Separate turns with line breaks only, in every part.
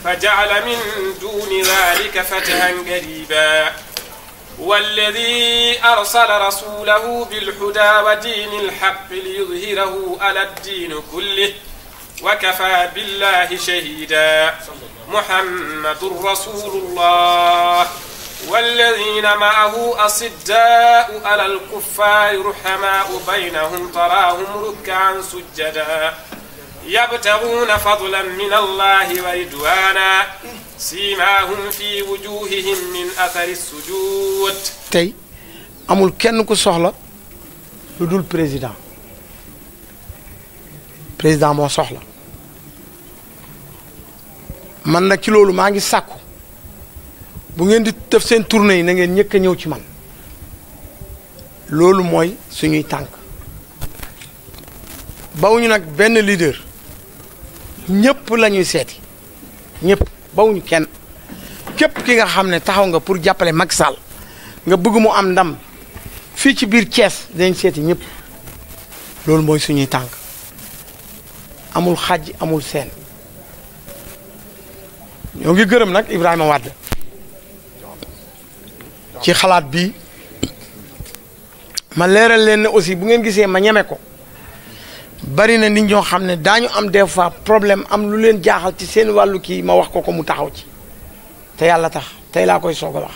فجعل من دون ذلك فتحا قريبا والذي أرسل رسوله بالهدى ودين الحق ليظهره على الدين كله وكفى بالله شهيدا محمد رسول الله والذين معه أصداء على الكفار رحماء بينهم تراهم ركعا سجدا يبتغون فضلا من الله ورضوانا سيماهم في وجوههم من أثر السجود
tey amul kenn ku soxla lu dul président moo soxla man nag ci loolu maa ngi sàkku bu ngeen di def seen tournée yi na ngeen ñëkk a ñëw ci man loolu mooy suñuy tànk bawuñu nag benn leader ñëpp la ñuy seeti ñëpp bawuñu kenn képp ki nga xam ne taxaw nga pour jàppale Macky Sall nga bëgg mu am ndam fii ci biir Thiès dañ seeti ñëpp loolu mooy suñuy tànk amul xaj amul seen ñoo ngi gërëm nag Ibrahima Wade ci xalaat bi ma leeral leen ne aussi bu ngeen gisee ma ñeme ko bari na nit ñoo xam ne daañu am des fois problème am lu leen jaaxal ci seen wàllu kii ma wax ko mu taxaw ci te yàlla tax tey laa koy soog a wax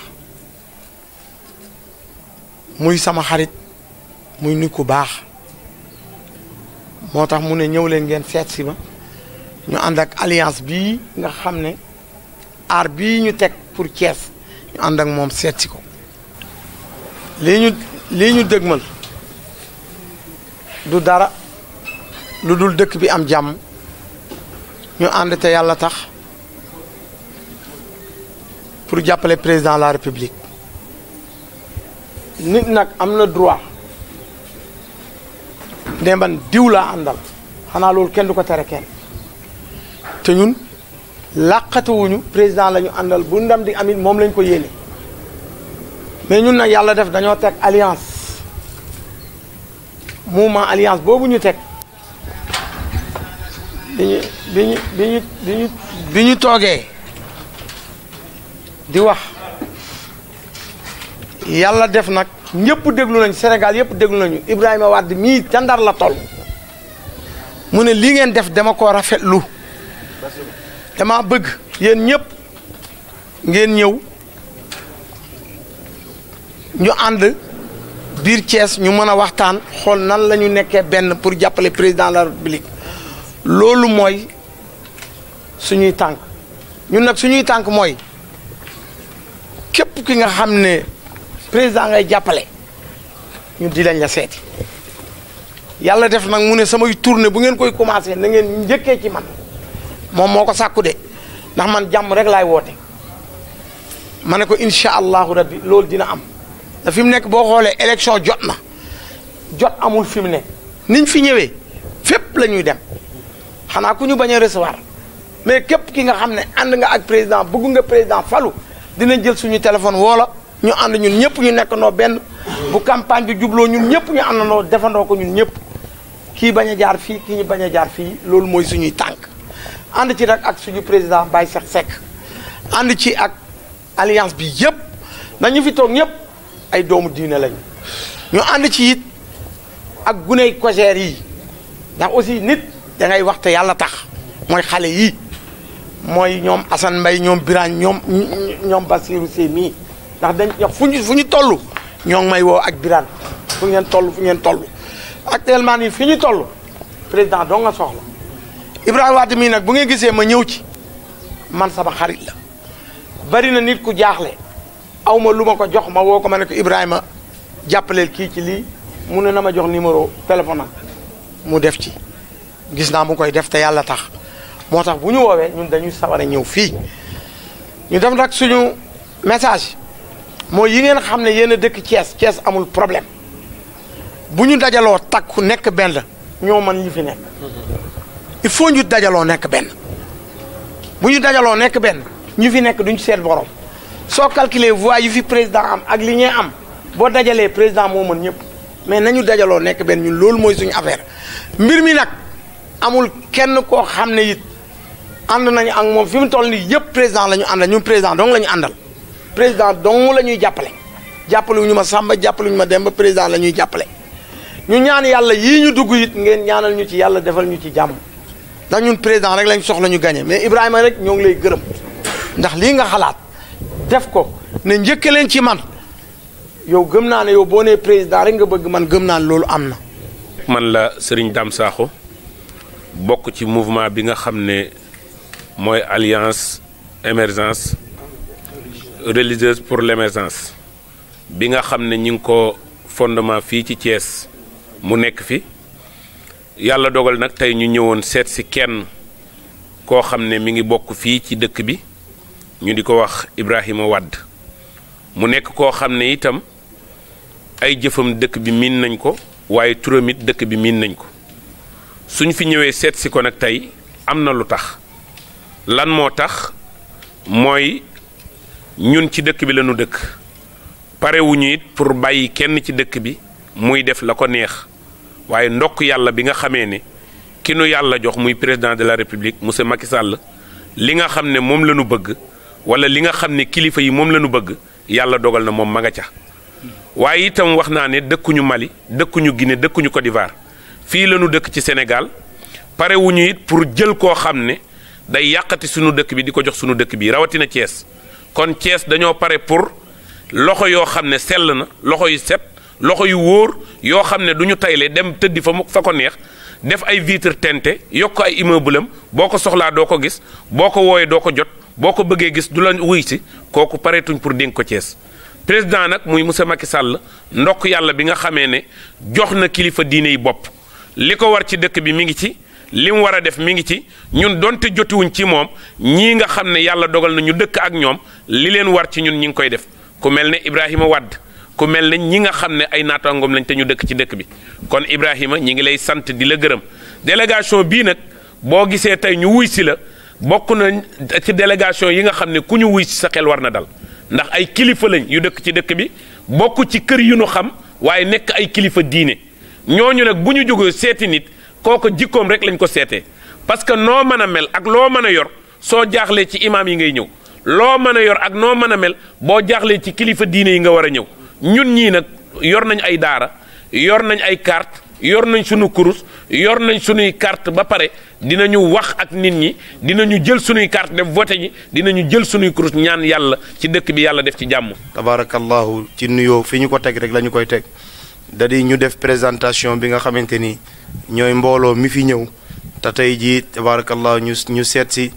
muy sama xarit muy nit ku baax moo tax mu ne ñëw leen ngeen seet si ma ñu ànd ak alliance bii nga xam ne aar bii ñu teg pour Thiès ñu ànd ak moom seet si ko lii ñu dëgmal du dara lu dul dëkk bi am jàmm ñu ànd te yàlla tax pour jàppale président de la république nit nag am na droit ne man diw laa àndal xanaa loolu kenn du ko tere kenn te ñun làqatuwuñu président la ñu àndal bu ndam di amit moom lañ ko yéene mais ñun nag yàlla def dañoo teg alliance mouvement alliance boobu ñu teg bi ñu toogee di wax yàlla def nag ñëpp déglu nañ Sénégal yëpp déglu nañu Ibrahima Wade mii ca Ndar la toll mu ne lii ngeen def dama ko rafetlu dama bëgg yéen ñëpp ngeen ñëw ñu ànd biir Thiès ñu mën a waxtaan xool nan la ñu nekkee benn pour jàppale président de la République loolu mooy suñuy tànk ñun nag suñuy tànk mooy képp ki nga xam ne président ngay jàppale ñun di lañ la seeti yàlla def nag mu ne samay tournée bu ngeen koy commencé na ngeen njëkkee ci man moom moo ko sàkku de ndax man jàmm rek laay woote ma ne ko incha allahu rabbi loolu dina am te fi mu nekk boo xoolee élection jot na jot amul fi mu nekk niñ fi ñëwee fépp la ñuy dem xanaa ku ñu bañ a recevoir mais képp ki nga xam ne ànd nga ak président bëgg nga président falu dinañ jël suñu téléphone woola ñu ànd ñun ñëpp ñu nekk noo benn bu campagne bi jubloo ñun ñëpp ñu àndandoo defandoo ko ñun ñëpp kii bañ a jaar fii kii ñu bañ a jaar fii loolu mooy suñuy tànk ànd ci nag ak suñu président Baye Cheikh Seck ànd ci ak alliance bi yëpp nañu fi toog ñëpp ay doomu diine lañu ñu ànd ci it ak guney Kogère yi ndax aussi nit da ngay wax te yàlla tax mooy xale yi mooy ñoom Assane Mbaye ñoom Birane ñoom Bassirou Sey mii ndax dañ fu ñu toll ñoo ngi may woo ak Birane fu ngeen toll actuellement nii fi ñu toll président doo nga soxla Ibrahima Wade mii nag bu ngeen gisee ma ñëw ci man sama xarit la bari na nit ku jaaxle aw ma lu ma ko jox ma woo ko ma ne ko Ibrahima jàppaleel kii ci lii mu ne na ma jox numéro téléphone am mu def ci gis naa mu koy def te yàlla tax moo tax bu ñu woowee ñun dañuy sawar a ñëw fii ñu def nag suñu message mooy yi ngeen xam ne yéen a dëkk Thiès amul problème bu ñu dajaloo takku nekk benn ñoo mën yi fi nekk il faut ñu dajaloo nekk benn bu ñu dajaloo nekk benn ñu fi nekk duñ seet borom soo calculer voix yi fi président am ak li ñuy am boo dajalee président moo mën ñëpp mais nañu dajaloo nekk benn ñun loolu mooy suñu affaire mbir mi nag amul kenn koo xam ne it ànd nañu ak moom fi mu toll nii yëpp président la ñu àndal ñun président dong la ñu àndal président dong la ñuy jàppale jàppaluñu ma Samba jàppaluñu ma Demba président la ñuy jàppale ñu ñaan yàlla yii ñu dugg it ngeen ñaanal ñu ci yàlla defal ñu ci jàmm ndax ñun président rek lañ soxla ñu gagné mais Ibrahima rek ñoo ngi lay gërëm ndax lii nga xalaat def ko ne njëkk leen ci man yow gëm naa ne yow boo nee président rek nga bëgg man gëm naa ne loolu am na.
man la Serigne Dame Sakho bokk ci mouvement bi nga xam ne mooy alliance émergence religieuse pour l'émergence bi nga xam ne ñi ngi ko fondement fii ci Thiès mu nekk fi yàlla dogal nag tey ñu ñëwoon seet si kenn koo xam ne mi ngi bokk fii ci dëkk bi ñu di ko wax Ibrahima Wade mu nekk koo xam ne itam ay jëfam dëkk bi miin nañ ko waaye turam it dëkk bi miin nañ ko suñ fi ñëwee seet si ko nag tey am na lu tax lan moo tax mooy ñun ci dëkk bi lañu dëkk parewuñu it pour bàyyi kenn ci dëkk bi muy def la ko neex waaye ndokk yàlla bi nga xamee ne ki nu yàlla jox muy président de la république monsieur Macky Sall li nga xam ne moom la ñu bëgg wala li nga xam ne kilifa yi moom la ñu bëgg yàlla dogal na moom ma nga ca waaye itam wax naa ne dëkkuñu Mali dëkkuñu Guinée dëkkuñu Côte d'Ivoire fii la ñu dëkk ci Sénégal parewuñu it pour jël koo xam ne day yàqati sunu dëkk bi di ko jox sunu dëkk bi rawatina Thiès kon Thiès dañoo pare pour loxo yoo xam ne sell na loxo yu set loxo yu wóor yoo xam ne du ñu tayle dem tëddi fa ko neex def ay vitre teintée yokk ay immeuble am boo ko soxlaa doo ko gis boo ko wooyee doo ko jot boo ko bëggee gis du la wuy si kooku pareetuñ pour dénk ko Thiès président nag muy monsieur Macky Sall ndokk yàlla bi nga xamee ne jox na kilifa diine yi bopp li ko war ci dëkk bi mi ngi ci li mu war a def mi ngi ci ñun donte jotiwuñ ci moom ñii nga xam ne yàlla dogal na ñu dëkk ak ñoom li leen war ci ñun ñi ngi koy def ku mel ne Ibrahima Wade ku mel ne ñi nga xam ne ay naataangoom lañ te ñu dëkk ci dëkk bi kon Ibrahima ñi ngi lay sant di la gërëm délégation bii nag boo gisee tey ñu wuy si la bokk na ci délégation yi nga xam ne ku ñu wuy si sa xel war na dal ndax ay kilifa lañ yu dëkk ci dëkk bi bokk ci kër yu nu xam waaye nekk ay kilifa diine ñooñu nag bu ñu jógee seeti nit kooku jikkoom rek lañ ko seetee parce que noo mën a mel ak loo mën a yor soo jaaxlee ci imaam yi ngay ñëw loo mën a yor ak noo mën a mel boo jaaxlee ci kilifa diine yi nga war a ñëw ñun ñii nag yor nañ ay daara yor nañ ay carte yor nañ sunu kurus yor nañ sunuy carte ba pare dinañu wax ak nit ñi dinañu jël sunuy carte dem voté ñi dinañu jël sunuy kurus ñaan yàlla ci dëkk bi yàlla def ci jàmm.
tabarakallahu ci nuyoo fi ñu ko teg rek la ñu koy teg da di ñu def présentation bi nga xamante ni ñooy mbooloo mi fi ñëw te tey jii tabarakallahu ñu seet si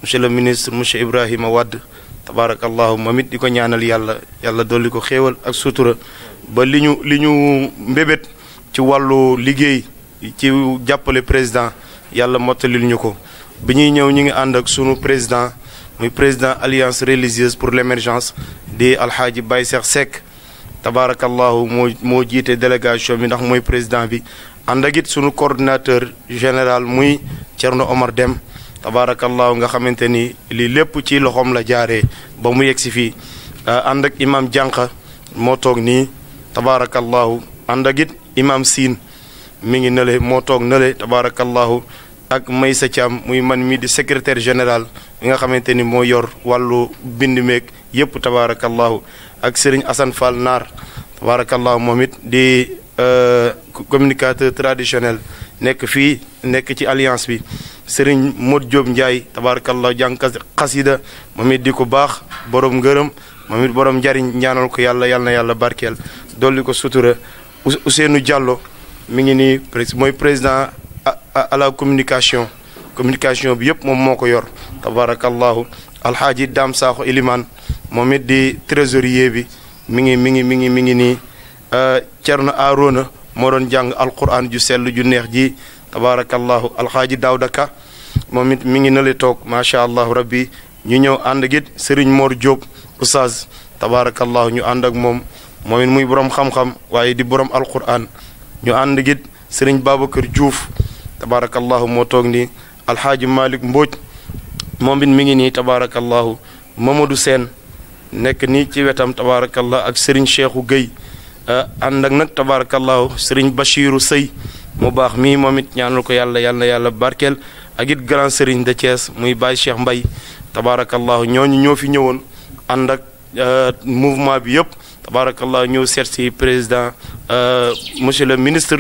monsieur le ministre monsieur Ibrahima Wade tabarakallahu moom it di ko ñaanal yàlla dolli ko xéewal ak sutura ba li ñu mbébét ci wàllu liggéey ci jàppale président yàlla mottalil ñu ko bi ñuy ñëw ñu ngi ànd ak sunu président muy président alliance religieuse pour l'émergence di alxaaji Baye Cheikh Seck tabarakallahu moo jiite délégation bi ndax mooy président bi ànd ak it sunu coordinateur général muy Thierno Omar Dem tabarakallahu nga xamante ni lii lépp ci loxoom la jaaree ba mu yegg si fii ànd ak imam Jànqa moo toog nii tabarakallahu ànd ak it imam Siin mi ngi nële moo toog nële tabarakallahu ak Maysa Thiam muy man mi di secrétaire général bi nga xamante ni moo yor wàllu bind meeg yëpp tabarakallahu ak Serigne Assane Fall Naar tabarakallahu moom it di communicateur traditionnel nekk fii nekk ci alliance bi Serigne Modou Diop Ndiaye tabarakallahu jàng xasida moom it di ko baax borom ngërëm moom it borom njariñ ñaanal ko yàlla na yàlla barkeel dolli ko sutura Ousseynou Diallo mi ngi nii mooy président à la communication bi yëpp moom moo ko yor tabarakallahu alxaaji Dame Sakho Iliman moom it di trésorier bi mi ngi nii Cerno Arona moo doon jàng alquran ju sell ju neex ji tabarakallahu alxaaji Daawda Ka moom it mi ngi nale toog macha allah rabbi ñu ñëw ànd ak it Serigne Mor Diop oustaz tabarakallahu ñu ànd ak moom it muy borom xam-xam waaye di borom alquran ñu ànd ak it Serigne Babacar Diouf tabarakallahu moo toog nii alxaaji Malick Mbodj moom it mi ngi nii tabarakallahu Mamadou Sène nekk nii ci wetam tabarakallahu ak Serigne Cheikhou Gueye ànd ak nag tabarakallahu Serigne Bachirou Sey mu baax mii moom it ñaanal ko yàlla barkeel ak it grand sëriñ de Thiès muy Baye Cheikh Mbaye tabarakallahu ñooñu ñoo fi ñëwoon ànd ak mouvement bi yëpp tabarakallahu ñëw seet si président monsieur le ministre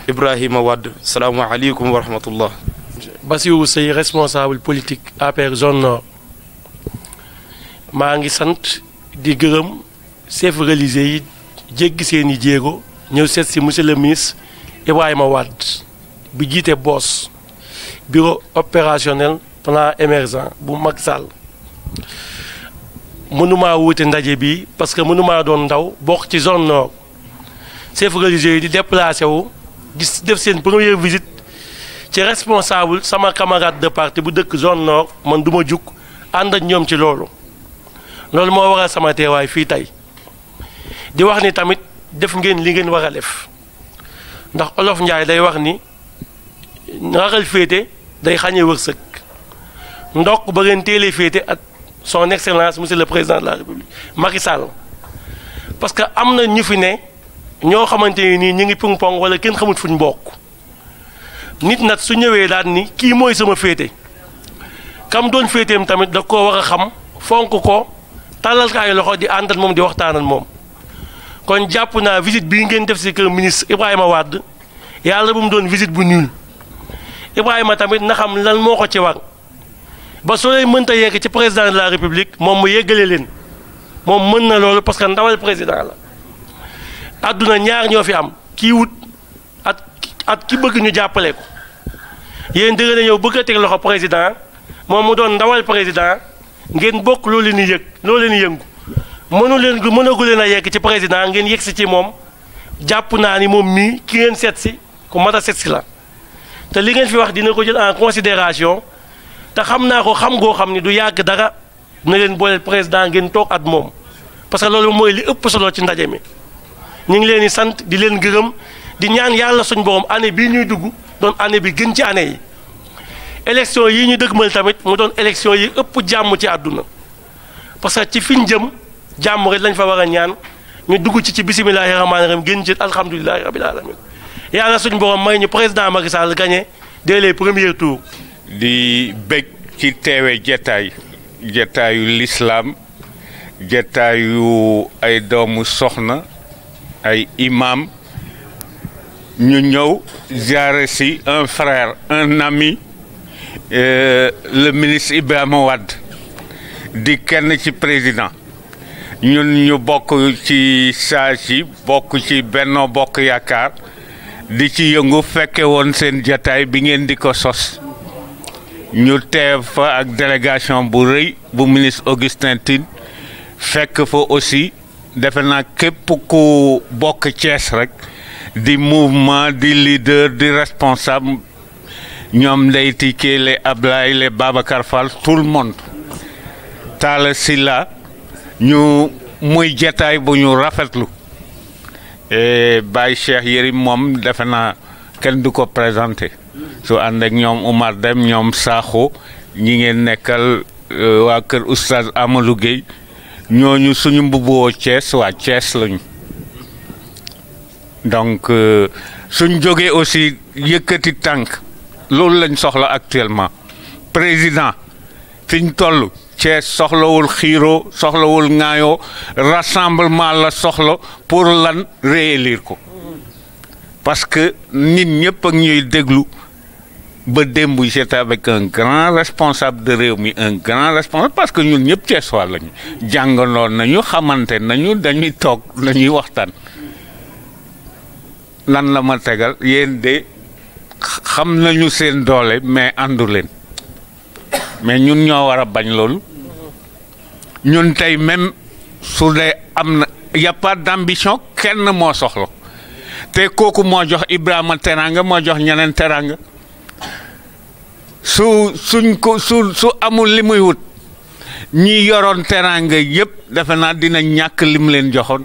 Ibrahima Wade salaamaaleykum wa rahmatullah.
Bassirou Seye responsable politique APR zone nord maa ngi sant di gërëm chef religieux yi jéggi seeni jéego ñëw seet si monsieur le ministre Ibrahima Wade bi jiite BOS bureau opérationnel plan émergent bu Macky Sall mënumaa wuute ndaje bi parce que mënumaa doon ndaw bokk ci zone nord chef religieux yi di déplacé wu gis def seen première visite ci responsable sama camarade de parti bu dëkk zone nord man du ma jug ànd ak ñoom ci loolu moo waral sama teewaay fii tey di wax ni tamit def ngeen li ngeen war a def ndax Olof Njaay day wax ni ragal féete day xañe wërsëg ndokk ba ngeen teelee féete ak son excellence monsieur le président de la république Macky Sall parce que am na ñu fi ne ñoo xamante ni ñu ngi ping pong wala kenn xamut fuñ bokk nit nag su ñëwee daal ni kii mooy sama féete kam doon féeteem tamit da koo war a xam fonk ko tàllal ko ay loxo di àndal moom di waxtaanal moom kon jàpp naa visite bii ngeen def si kër ministre Ibrahima Wade yàlla bu mu doon visite bu nul Ibrahima tamit na xam lan moo ko ci war ba soo leen mënta yegg ci président de la république moom mu yeggale leen moom mën na loolu parce que ndawal président la àdduna ñaar ñoo fi am kii wut at ki bëgg ñu jàppale ko yéen dëgg na ñëw bëgg a teg loxo président moom mu doon ndawal président ngeen bokk loo leen di yëg loo leen di yëngu mënagu leen a yegg ci président ngeen yegg si ci moom jàpp naa ni moom mii ki ngeen seet si ku mat a seet si la te li ngeen fi wax dina ko jël en considération te xam naa ko xam goo xam ni du yàgg dara na leen booleel président ngeen toog at moom parce que loolu mooy li ëpp solo ci ndaje mi ñu ngi leen di sant di leen gërëm di ñaan yàlla suñ borom année bii ñuy dugg doon année bi gën ci année yi élection yi ñu dëgmal tamit mu doon élection yi ëpp jàmm ci àdduna parce que ci fiñ jëm jàmm rek lañ fa war a ñaan ñu dugg ci bisimilahi rahmaani rahim gën ci alhamdulilahi rabil alamin yàlla suñ borom may ñu président Macky Sall gagné dès les premiers tours.
di bég ci teewe jetaayu l'islam jetaayu ay doomu soxna ay imam ñu ñëw ziare si un frère un ami le ministre Ibrahima Wade di kenn ci président ñun ñu bokk ci saag yi bokk ci Benno Bokk Yaakaar di ci yëngu fekke woon seen jataay bi ngeen di ko sos ñu teew fa ak délégation bu rëy bu ministre Augustin Tine fekk fa aussi defe naa képp ku bokk Thiès rek di mouvement di leader di responsable ñoom Ndeye Tické les Ablaye les Babacar Fall tout le monde Talla Sylla ñu muy jataay bu ñu rafetlu Baye Cheikh Yérim moom defe naa kenn du ko présenté su ànd ak ñoom Oumar Dem ñoom Sakho ñi ngeen nekkal waa kër oustaz Amadou Gueye ñooñu suñu mbubboo Thiès waa Thiès lañu donc suñ jógee aussi yëkkati tànk loolu lañ soxla actuellement président fiñ toll Thiès soxlawul xiiroo soxlawul ŋaayoo rassemblement la soxla pour lan réélire ko parce que nit ñëpp ak ñuy déglu ba démb j'étais avec un grand responsable de réew mi un grand responsable parce que ñun ñëpp Thiès waa lañu jàngandoo nañu xamante nañu dañuy toog dañuy waxtaan lan la ma tegal yéen de xam nañu seen doole mais àndu leen mais ñun ñoo war a bañ loolu ñun tey même su dee am na y a pas d'ambition kenn moo soxla te kooku moo jox Ibrahima teranga moo jox ñeneen teranga su amul li muy wut ñi yoroon teranga yëpp defe naa dina ñàkk lim leen joxoon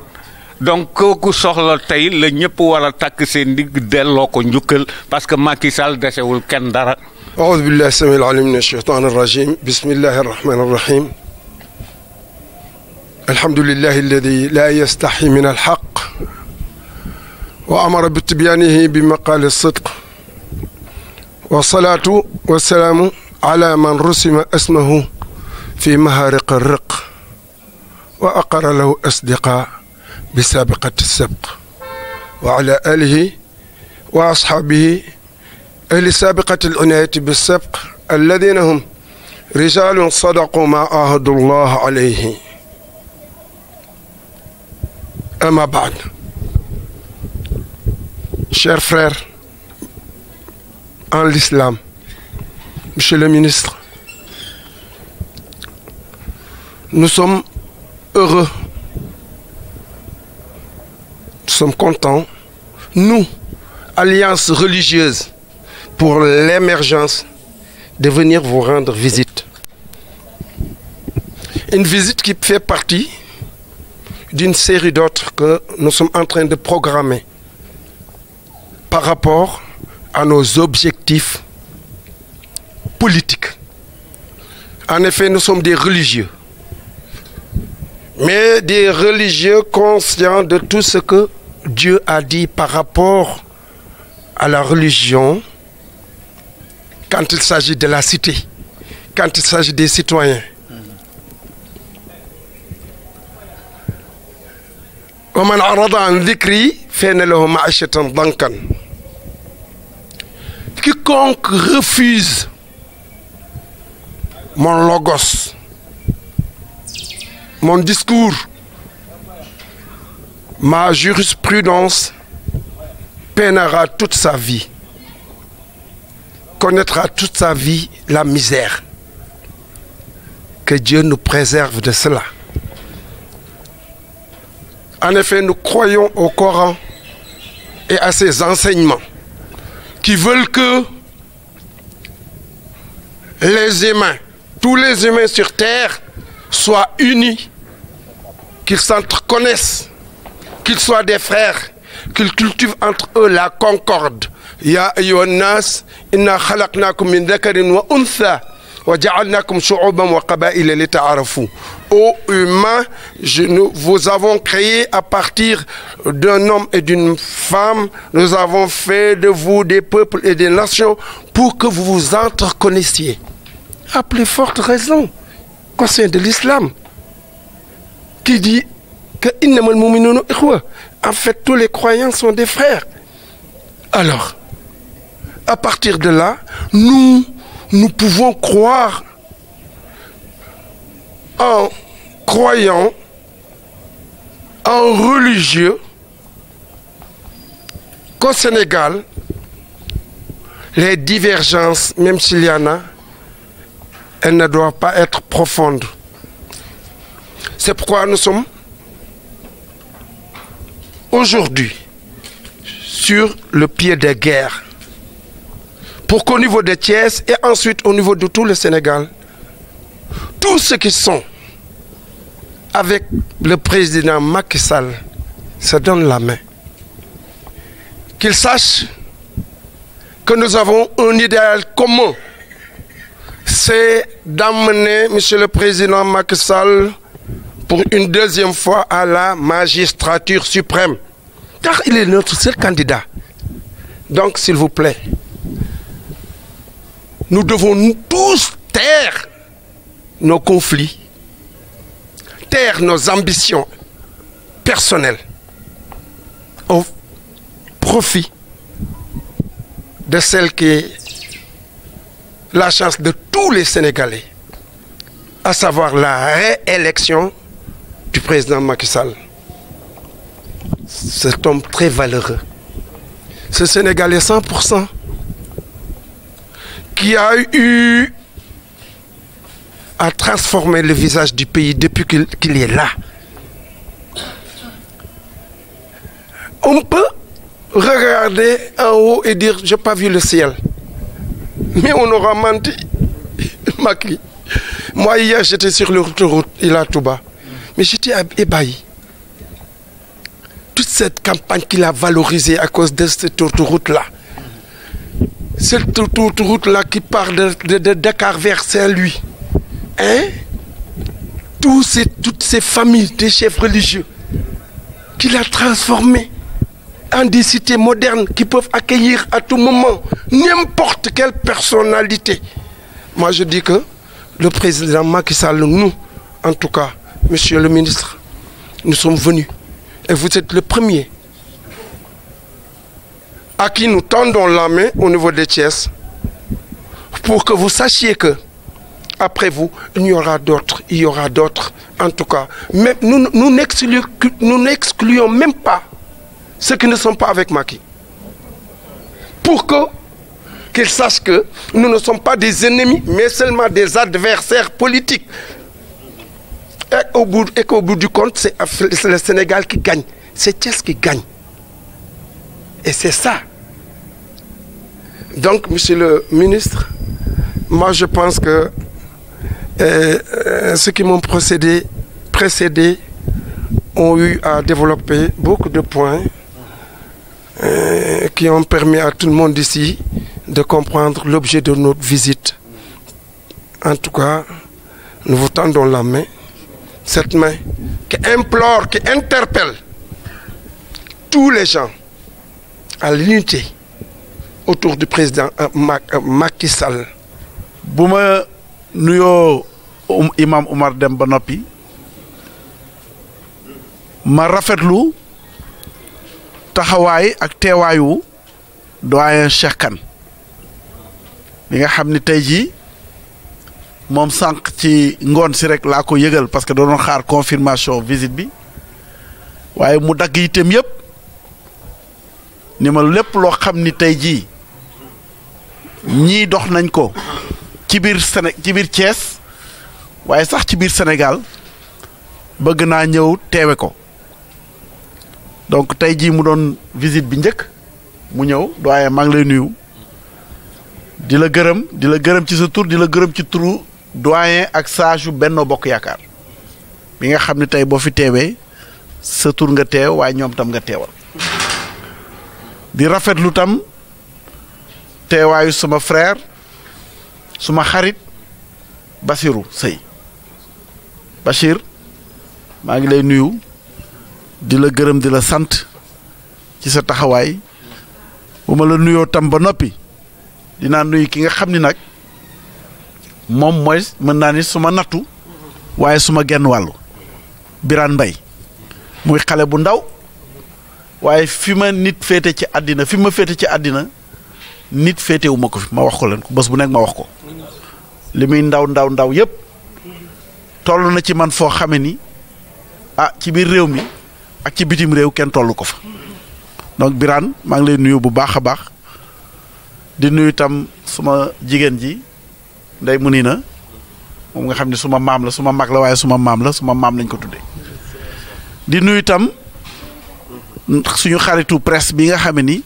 donc kooku soxla tey la ñëpp war a takk seen digg delloo ko njukkal parce que Macky Sall desewul kenn dara.
أعوذ بالله السميع العليم من الشيطان الرجيم بسم الله الرحمن الرحيم الحمد لله الذي لا يستحي من الحق وأمر بتبيانه بمقال الصدق والصلاة والسلام على من رسم اسمه في مهارق الرق وأقر له أصدقاء بسابقة السبق وعلى آله وأصحابه أهل سابقة العناية بالسبق الذين هم رجال صدقوا ما عاهدوا الله عليه. أما بعد, chers frères en l'islam, monsieur le ministre, nous sommes heureux, nous sommes contents, nous, Alliance religieuse pour l'émergence, de venir vous rendre visite. Une visite qui fait partie d'une série d'autres que nous sommes en train de programmer par rapport à nos objectifs politiques. En effet, nous sommes des religieux, mais des religieux conscients de tout ce que Dieu a dit par rapport à la religion quand il s'agit de la cité, quand il s'agit des citoyens. ومن أعرض عن ذكري فإن له معيشة ضنكا. Quiconque refuse mon logos, mon discours, ma jurisprudence, peinera toute sa vie, connaîtra toute sa vie la misère. Que Dieu nous préserve de cela. En effet, nous croyons au Coran et à ses enseignements qui veulent que les humains, tous les humains sur terre, soient unis, qu'ils s'entreconnaissent, qu'ils soient des frères, qu'ils cultivent entre eux la concorde. Ya ayyuhan nas, inna khalaqnakum min dhakarin wa untha wa ja'alnakum shu'uban wa qaba'ila lita'arafu. Ô humains, nous vous avons créé à partir d'un homme et d'une femme. Nous avons fait de vous des peuples et des nations pour que vous vous entreconnaissiez. À plus forte raison, conscient de l'islam, qui dit que innamal mu'minuna ikhwa. En fait, tous les croyants sont des frères. Alors, à partir de là, nous pouvons croire en croyant, en religieux, qu'au Sénégal, les divergences, même s'il y en a, elles ne doivent pas être profondes. C'est pourquoi nous sommes aujourd'hui sur le pied de guerre pour qu'au niveau de Thiès et ensuite au niveau de tout le Sénégal, tous ceux qui sont avec le président Macky Sall se donnent la main. Qu'ils sachent que nous avons un idéal commun, c'est d'amener monsieur le président Macky Sall pour une deuxième fois à la magistrature suprême, car il est notre seul candidat. Donc s'il vous plaît, nous devons tous taire nos conflits, taire nos ambitions personnelles au profit de celle qui est la chance de tous les Sénégalais, à savoir la réélection du président Macky Sall. Cet homme très valeureux, ce Sénégalais 100%, qui a eu à transformer le visage du pays depuis qu'il est là. On peut regarder en haut et dire j'ai pas vu le ciel, mais on aura menti. Macky, moi hier j'étais sur l'autoroute Ila Touba, mais j'étais ébahi. Toute cette campagne qu'il a valorisée à cause de cette autoroute-là. Cette autoroute-là qui part de Dakar vers Saint-Louis. Hein? Toutes ces familles des chefs religieux qu'il a transformés en des cités modernes qui peuvent accueillir à tout moment n'importe quelle personnalité. Moi, je dis que le président Macky Sall, nous, en tout cas, monsieur le ministre, nous sommes venus. Et vous êtes le premier à qui nous tendons la main au niveau des Thiès pour que vous sachiez que après vous, il y aura d'autres, en tout cas. Mais nous n'excluons même pas ceux qui ne sont pas avec Macky. Pour qu'ils sachent que nous ne sommes pas des ennemis, mais seulement des adversaires politiques. Et qu'au bout du compte, c'est le Sénégal qui gagne. C'est Thiès qui gagne. Et c'est ça. Donc, monsieur le ministre, moi je pense que ceux qui m'ont précédé ont eu à développer beaucoup de points qui ont permis à tout le monde ici de comprendre l'objet de notre visite. En tout cas, nous vous tendons la main, cette main qui implore, qui interpelle tous les gens à l'unité autour du président Macky Sall.
bu ma nuyoo imam Oumar Deme ba noppi ma rafetlu taxawaay ak teewaayu doyen Cheikh Kane mi nga xam ni tey jii moom sànq ci ngoon si rek laa ko yëgal parce que doon xaar confirmation visite bi waaye mu dagg itam yëpp ni ma lépp loo xam ni tey jii ñii dox nañ ko ci biir Thiès waaye sax ci biir Sénégal bëgg naa ñëw teewe ko donc tey jii mu doon visite bi njëkk mu ñëw doyen maa ngi lay nuyu di la gërëm ci sa tur di la gërëm ci turu doyen ak sage yu Benno Bokk Yaakaar bi nga xam ne tey boo fi teewee sa tur nga teew waaye ñoom tam nga teewal di rafetlu tam teewaayu suma frère suma xarit Bassirou Seye Bachir maa ngi lay nuyu di la gërëm di la sant ci sa taxawaay bu ma la nuyoo tam ba noppi dinaa nuyu ki nga xam ni nag moom mooy mën naa ni suma nattu waaye suma genn wàllu Birane Mbaye muy xale bu ndaw waaye fi ma nit féete ci àddina fi ma féete ci àddina nit féetewu ma ko fi ma wax ko leen ko bés bu nekk ma wax ko li muy ndaw yépp toll na ci man foo xame ni ci biir réew mi ak ci bitim réew kenn tollu ko fa donc Birane maa ngi lay nuyu bu baax a baax di nuyu tam suma jigéen ji Ndey Munina moom nga xam ne suma maam la suma mag la waaye suma maam lañ ko tuddee di nuyu tam suñu xaritu presse bi nga xam ni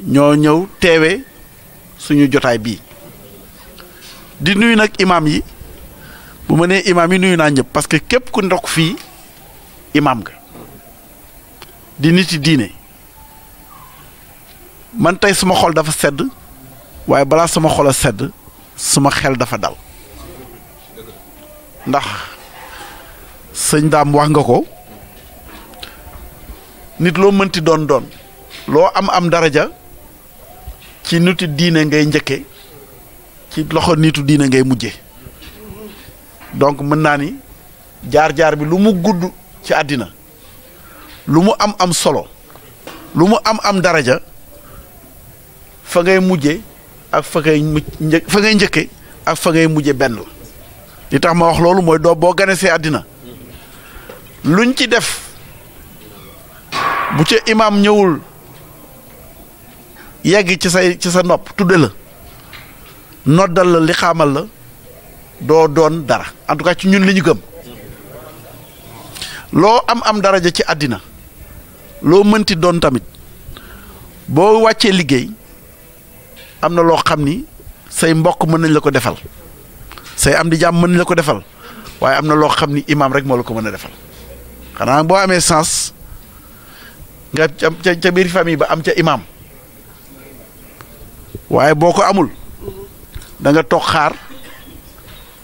ñoo ñëw teewe suñu jotaay bii di nuyu nag imam yi bu ma nee imam yi nuyu naa ñëpp parce que képp ku ndokk fii imam nga di nit yi diine man tey suma xol dafa sedd waaye balaa sama xol a sedd suma xel dafa dal ndax sëñ daam wax nga ko nit loo mënti doon loo am daraja ci nitu diine ngay njëkke ci loxo nitu diine ngay mujje donc mën naa ni jaar-jaar bi lu mu gudd ci àddina lu mu am solo lu mu am daraja fa ngay mujje ak fa ngay njëkke ak fa ngay mujje benn la li tax ma wax loolu mooy doo boo ganesee àddina luñ ci def bu ca imaam ñëwul yegg ci sa nopp tudde la noddal la li xaamal la doo doon dara en tout cas ci ñun li ñu gëm loo am daraja ci àddina loo mënti doon tamit boo wàccee liggéey am na loo xam ni say mbokk mën nañ la ko defal say am di jàmm mën nañ la ko defal waaye am na loo xam ni imaam rek moo la ko mën a defal xanaa boo amee sens nga ca biir famille ba am ca imaam waaye boo ko amul da nga toog xaar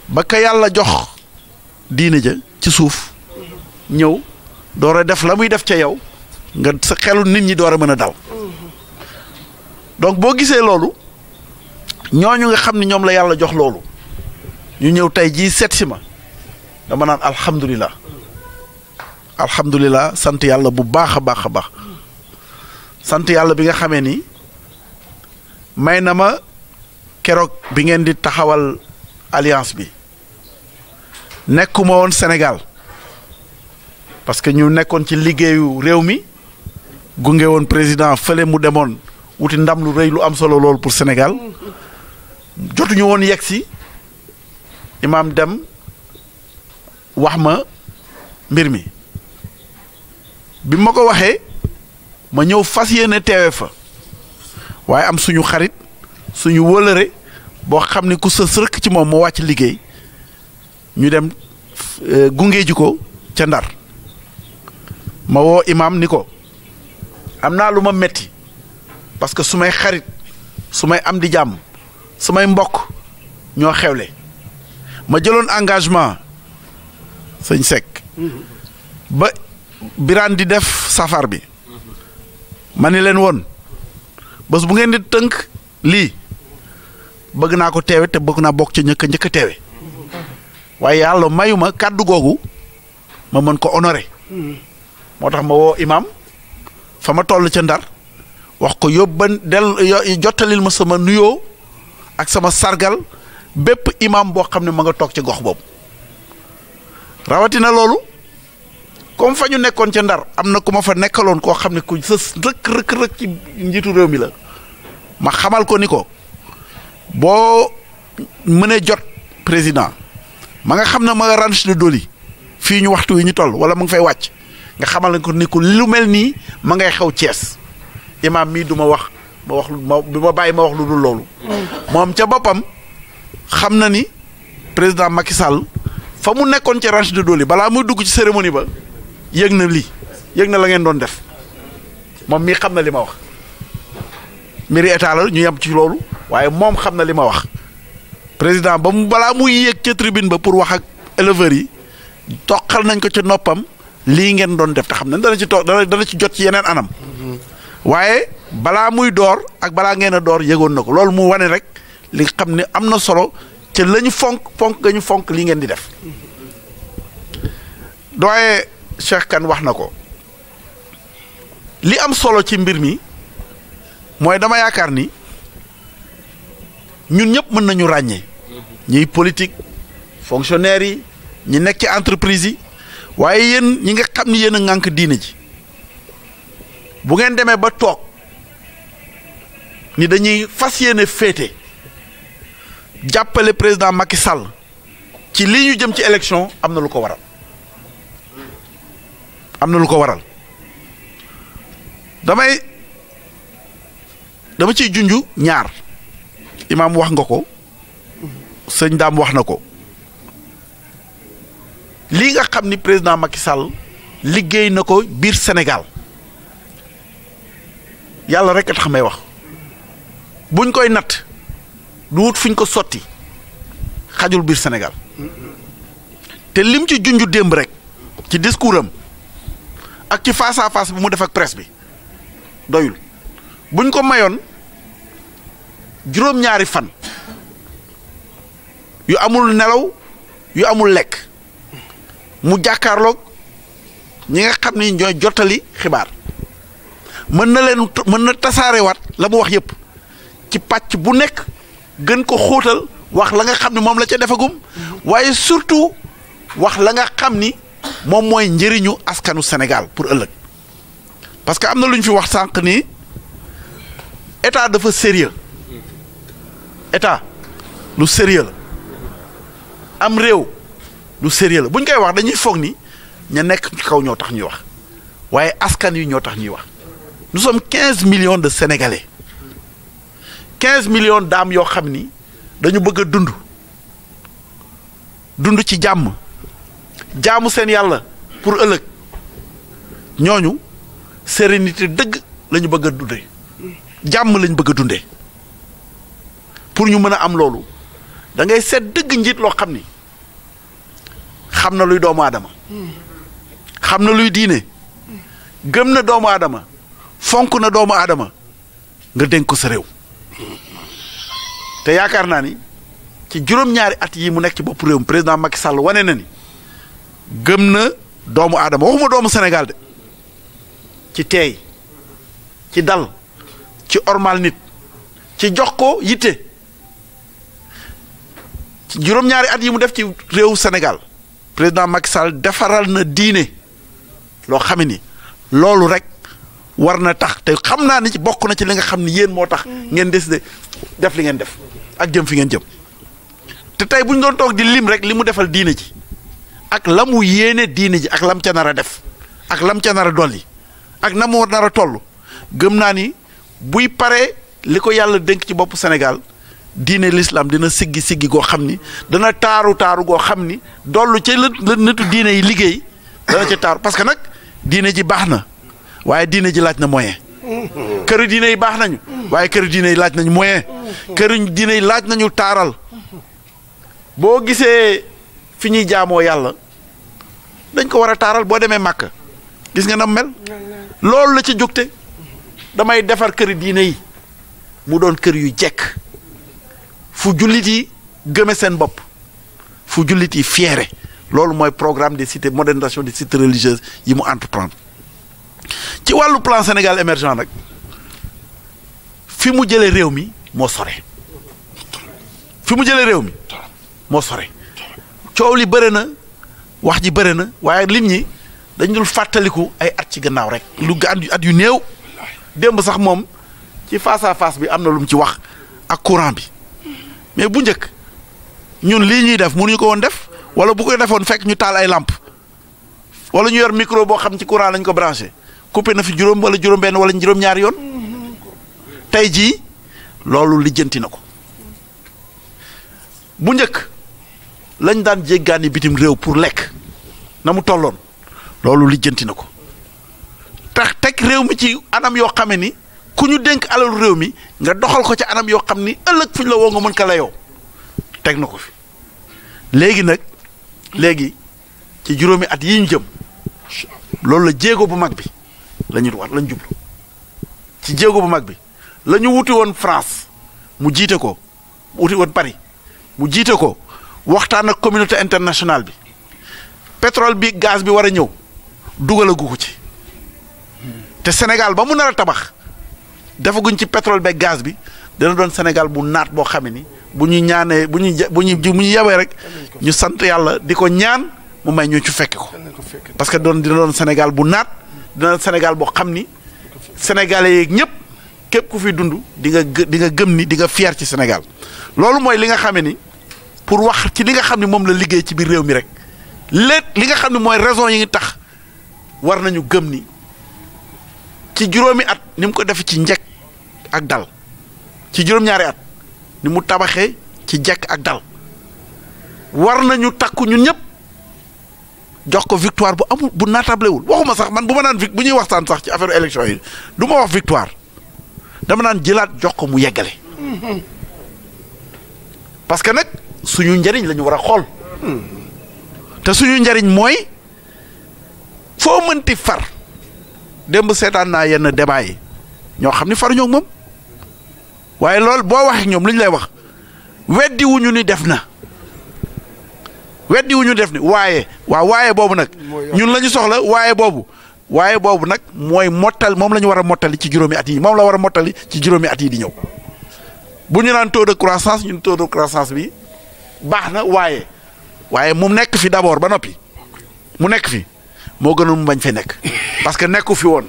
ba ka yàlla jox diine ja ci suuf ñëw door a def la muy def ca yow nga sa xelu nit ñi door a mën a dal donc boo gisee loolu ñooñu nga xam ne ñoom la yàlla jox loolu ñu ñëw tey jii seet si ma dama naan alhamdulilah alhamdulilah sant yàlla bu baax a baax a baax sant yàlla bi nga xamee ni may na ma keroog bi ngeen di taxawal alliance bi nekkuma woon Sénégal parce que ñu nekkoon ci liggéeyu réew mi gunge woon président fële mu demoon wuti ndam lu rëy lu am solo loolu pour Sénégal jotuñu woon yegg si imaam dem wax ma mbir mi bi ma ko waxee ma ñëw fas yéene teewe fa waaye am suñu xarit suñu wëlëre boo xam ni ku sës rëkk ci moom moo wàcc liggéey ñu dem gunge ji ko ca Ndar ma woo imaam ni ko am naa lu ma metti parce que su may xarit su may am di jàmm su may mbokk ñoo xewle ma jëloon engagement sëñ Seck ba Birane di def safar bi ma ni leen woon bés bu ngeen di tënk lii bëgg naa ko teewe te bëgg naa bokk ci njëkk a teewe waaye yàlla mayuma kàddu googu ma mën ko honoré moo tax ma woo imam fa ma toll ca Ndar wax ko jottalil ma sama nuyoo ak sama sargal bépp imam boo xam ne ma nga toog ci gox boobu rawatina loolu comme fa ñu nekkoon ca Ndar am na ku ma fa nekkaloon koo xam ne ku sës rëkk ci njiitu réew mi la ma xamal ko ni ko boo mënee jot président ma nga xam ne ma nga ranch de Doli fii ñu waxtu wi ñu toll wala ma nga fay wàcc nga xamal ko ni ko lu mel nii ma ngay xew Thiès imaam mii du ma wax du ma bàyyi ma wax lu dul loolu moom ca boppam xam na ni président Macky Sall fa mu nekkoon ca ranch de Doli balaa muy dugg ci cérémonie ba yëg na lii yëg na la ngeen doon def moom mii xam na li ma wax mbiri état la ñu yem ci loolu waaye moom xam na li ma wax président ba mu balaa muy yéeg ca tribune ba pour wax ak éleveurs yi toqal nañ ko ca noppam lii ngeen doon def te xam nañ dana ci dana ci jot ci yeneen anam waaye balaa muy door ak balaa ngeen a door yëgoon na ko loolu mu wane rek li xam ne am na solo ca la ñu fonk nga ñu fonk lii ngeen di def doyen Cheikh Kane wax na ko li am solo ci mbir mi mooy dama yaakaar ni ñun ñëpp mën nañu ràññee ñiy politique fonctionnaires yi ñi nekk ci entreprise yi waaye yéen ñi nga xam ni yéen a ŋànk diine ji bu ngeen demee ba toog ni dañuy fas yéene féete jàppale président Macky Sall ci lii ñu jëm ci élection am na lu ko waral dama ciy junju ñaar imaam wax nga ko sëñ Daam wax na ko lii nga xam ni président Macky Sall liggéey na ko biir Sénégal yàlla rek a tax may wax buñ koy natt du wut fuñ ko sotti xajul biir Sénégal te lim ci junju démb rek ci discours am ak ci face à face bi mu def ak presse bi doyul buñ ko mayoon juróom-ñaari fan yu amul nelaw yu amul lekk mu jàkkaarloog ñi nga xam ni ñooy jottali xibaar mën na tasaarewaat la mu wax yépp ci pàcc bu nekk gën ko xóotal wax la nga xam ni moom la ca defagum waaye surtout wax la nga xam ni moom mooy njëriñu askanu Sénégal pour ëllëg parce que am na lu ñu fi wax sànq ni état dafa sérieux état lu sérieux la am réew lu sérieux la bu ñu koy wax dañuy foog ni ña nekk ci kaw ñoo tax ñuy wax waaye askan yi ñoo tax ñuy wax nous sommes 15 millions de Sénégalais 15 millions d'âmes yoo xam ni dañu bëgg a dund ci jàmm jaamu seen yàlla pour ëllëg ñooñu sérénité dëgg la ñu bëgg a dundee jàmm lañ bëgg a dundee pour ñu mën a am loolu da ngay seet dëgg njiit loo xam ni xam na luy doomu aadama xam na luy diine gëm na doomu aadama fonk na doomu aadama nga dénk ko sa réew te yaakaar naa ni ci juróom-ñaari at yi mu nekk ci bopp réewum président Macky Sall wane na ni gëm na doomu aadama waxuma doomu Sénégal de ci teey ci dal ci ormal nit ci jox ko yitte ci juróom-ñaari at yi mu def ci réewu Sénégal président Macky Sall defaral na diine loo xam ni loolu rek war na tax te xam naa ni ci bokk na ci li nga xam ni yéen moo tax ngeen décidé def li ngeen def ak jëm fi ngeen jëm te tey bu ñu doon toog di lim rek li mu defal diine ji ak la mu yéene diine ji ak lam ca nar a def ak lam ca nar a dolli ak na mu nar a toll gëm naa ni buy paree li ko yàlla dénk ci bopp Sénégal diine l'islam dina siggi goo xam ni dana taaru goo xam ni dollu ca la nitu diine yi liggéey dana ca taaru parce que nag diine ji baax na waaye diine ji laaj na moyen këri diine yi baax nañu waaye këri diine yi laaj nañu moyen këri diine yi laaj nañu taaral boo gisee fi ñuy jaamoo yàlla dañ ko war a taaral boo demee Màkka gis nga nam mel loolu la ca jógte damay defar këri diine yi mu doon kër yu jekk fu jullit yi gëme seen bopp fu jullit yi fiere loolu mooy programme des cités modernisation des cités religieuses yi mu entreprendre ci wàllu plan Sénégal émergent nag fi mu jëlee réew mi moo sore fi mu jëlee réew mi moo sore coow li bëre na wax ji bëre na waaye nit ñi dañ dul fàttaliku ay at ci gannaaw rek lu at yu néew démb sax moom ci face à face bi am na lu mu ci wax ak courant bi mais bu njëkk ñun lii ñuy def mënuñu ko woon def wala bu ko defoon fekk ñu taal ay lampe wala ñu yor micro boo xam ci courant lañ ko branché coupé na fi juróom wala juróom-benn wala juróom-ñaari yoon tey jii loolu lijjanti na ko bu njëkk lañ daan jéggaani bitim réew pour lekk na mu tolloon loolu lijjanti na ko tax teg réew mi ci anam yoo xame ni ku ñu dénk alalu réew mi nga doxal ko ci anam yoo xam ni ëllëg fuñ la woo nga mën ko layoo teg na ko fi léegi nag léegi ci juróomi at yi ñu jëm loolu la jéego bu mag bi lañu jublu ci jéego bu mag bi la ñu wuti woon France mu jiite ko wuti woon Paris mu jiite ko waxtaan ak communauté internationale bi pétrole bi gaz bi war a ñëw dugalagu ko ci te Sénégal ba mu nar a tabax defaguñ ci pétrole beeg gaz bi dana doon Sénégal bu naat boo xam ni bu ñu ñaanee bu ñu yabee rek ñu sant yàlla di ko ñaan mu may ñu ci fekk ko parce que dina doon Sénégal bu naat dina doon Sénégal boo xam ni sénégalais yeeg ñëpp képp ku fi dund di nga gëm ni di nga fier ci Sénégal loolu mooy li nga xamee ni pour wax ci li nga xam ne moom la liggéey ci biir réew mi rek li nga xam ne mooy raison yi ngi tax war nañu gëm ni ci juróomi at ni mu ko def ci njëkk ak dal ci juróom-ñaari at ni mu tabaxee ci jekk ak dal war nañu takku ñun ñëpp jox ko victoire bu amul bu naatablewul waxuma sax man bu ma naan bu ñuy waxtaan sax ci affaire élection yi du ma wax victoire dama naan jëlaat jox ko mu yeggale parce que nag suñu njariñ la ñu war a xool te suñu njariñ mooy foo mënti far démb seetaan naa yenn débat yi ñoo xam ni faruñoo ak moom waaye loolu boo waxee ñoom li ñu lay wax weddi wuñu ni def na weddi wuñu def ni waaye boobu nag ñun la ñu soxla waaye boobu nag mooy mottal moom la ñu war a mottali ci juróomi at yi moom la war a mottali ci juróomi at yi di ñëw bu ñu naan taux de croissance ñun taux de croissance bi baax na waaye mu nekk fi d'abord ba noppi mu nekk fi moo gënoon mu bañ fee nekk parce que nekku fi woon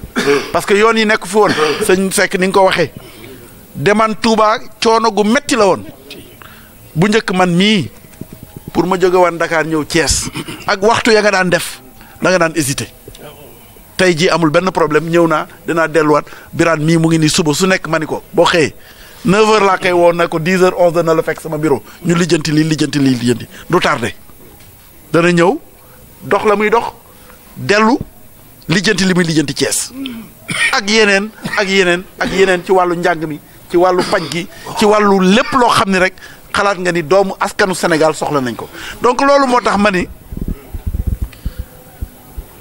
parce que yoon yi nekku fi woon sëñ Seck ni nga ko waxee deman Touba coono gu metti la woon bu njëkk man mii pour ma jóge woon Dakar ñëw Thiès ak waxtu ya nga daan def da nga daan hésité tey jii amul benn problème ñëw naa dinaa delluwaat Birane mii mu ngi nii suba su nekk ma ni ko boo xëyee 9h laa koy woo ne ko 10h 11h na la fekk sama bureau ñu lijjanti du tardé dana ñëw dox la muy dox dellu lijjanti li muy lijjanti Thiès ak yeneen ci wàllu njàng mi ci wàllu paj gi ci wàllu lépp loo xam ni rek xalaat nga ni doomu askanu Sénégal soxla nañ ko donc loolu moo tax ma ni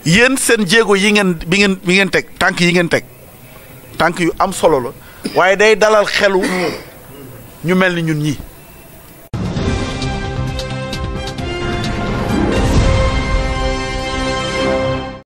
yéen seen jéego yi ngeen bi ngeen teg tànk yi ngeen teg tànk yu am solo la waaye day dalal xelu ñu mel ni ñun ñi